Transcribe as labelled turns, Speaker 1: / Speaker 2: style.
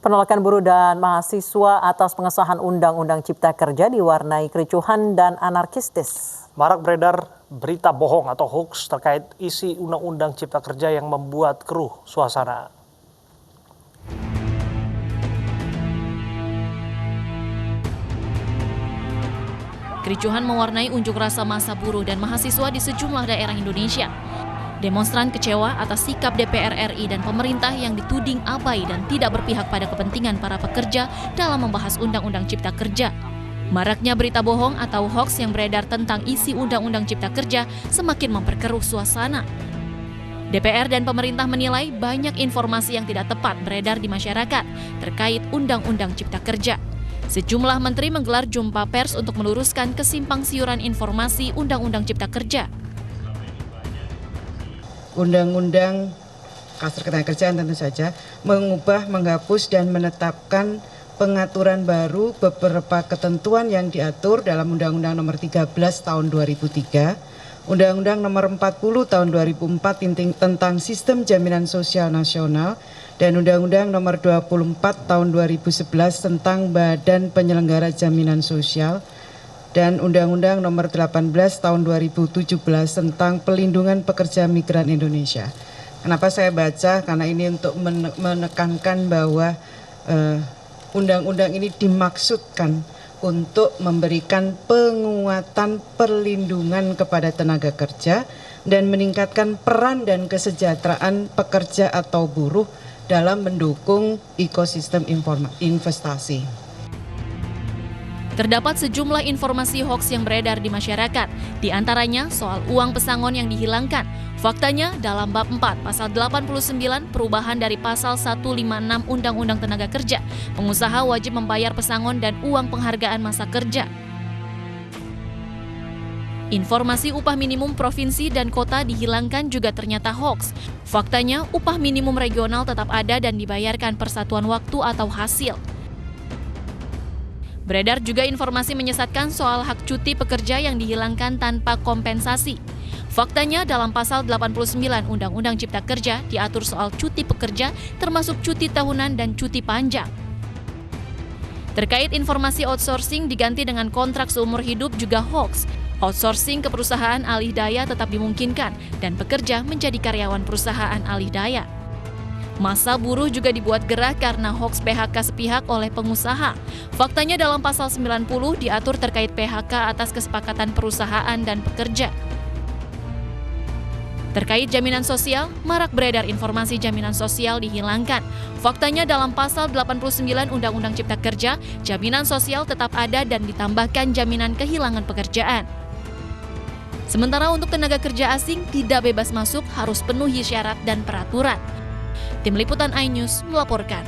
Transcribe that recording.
Speaker 1: Penolakan buruh dan mahasiswa atas pengesahan Undang-Undang Cipta Kerja diwarnai kericuhan dan anarkistis.
Speaker 2: Marak beredar berita bohong atau hoax terkait isi Undang-Undang Cipta Kerja yang membuat keruh suasana.
Speaker 3: Kericuhan mewarnai unjuk rasa massa buruh dan mahasiswa di sejumlah daerah Indonesia. Demonstran kecewa atas sikap DPR RI dan pemerintah yang dituding abai dan tidak berpihak pada kepentingan para pekerja dalam membahas Undang-Undang Cipta Kerja. Maraknya berita bohong atau hoax yang beredar tentang isi Undang-Undang Cipta Kerja semakin memperkeruh suasana. DPR dan pemerintah menilai banyak informasi yang tidak tepat beredar di masyarakat terkait Undang-Undang Cipta Kerja. Sejumlah menteri menggelar jumpa pers untuk meluruskan kesimpang-siuran informasi Undang-Undang Cipta Kerja.
Speaker 4: Undang-Undang Ketenagakerjaan tentu saja mengubah, menghapus, dan menetapkan pengaturan baru beberapa ketentuan yang diatur dalam Undang-Undang Nomor 13 Tahun 2003, Undang-Undang Nomor 40 Tahun 2004 tentang Sistem Jaminan Sosial Nasional, dan Undang-Undang Nomor 24 Tahun 2011 tentang Badan Penyelenggara Jaminan Sosial, dan Undang-Undang Nomor 18 Tahun 2017 tentang Pelindungan Pekerja Migran Indonesia. Kenapa saya baca? Karena ini untuk menekankan bahwa undang-undang ini dimaksudkan untuk memberikan penguatan perlindungan kepada tenaga kerja dan meningkatkan peran dan kesejahteraan pekerja atau buruh dalam mendukung ekosistem investasi.
Speaker 3: Terdapat sejumlah informasi hoax yang beredar di masyarakat, di antaranya soal uang pesangon yang dihilangkan. Faktanya, dalam bab 4 pasal 89 perubahan dari pasal 156 Undang-Undang Tenaga Kerja, pengusaha wajib membayar pesangon dan uang penghargaan masa kerja. Informasi upah minimum provinsi dan kota dihilangkan juga ternyata hoax. Faktanya, upah minimum regional tetap ada dan dibayarkan per satuan waktu atau hasil. Beredar juga informasi menyesatkan soal hak cuti pekerja yang dihilangkan tanpa kompensasi. Faktanya dalam pasal 89 Undang-Undang Cipta Kerja diatur soal cuti pekerja termasuk cuti tahunan dan cuti panjang. Terkait informasi outsourcing diganti dengan kontrak seumur hidup juga hoax. Outsourcing ke perusahaan alih daya tetap dimungkinkan dan pekerja menjadi karyawan perusahaan alih daya. Massa buruh juga dibuat gerah karena hoax PHK sepihak oleh pengusaha. Faktanya dalam pasal 90 diatur terkait PHK atas kesepakatan perusahaan dan pekerja. Terkait jaminan sosial, marak beredar informasi jaminan sosial dihilangkan. Faktanya dalam pasal 89 Undang-Undang Cipta Kerja, jaminan sosial tetap ada dan ditambahkan jaminan kehilangan pekerjaan. Sementara untuk tenaga kerja asing tidak bebas masuk harus penuhi syarat dan peraturan. Tim Liputan iNews melaporkan.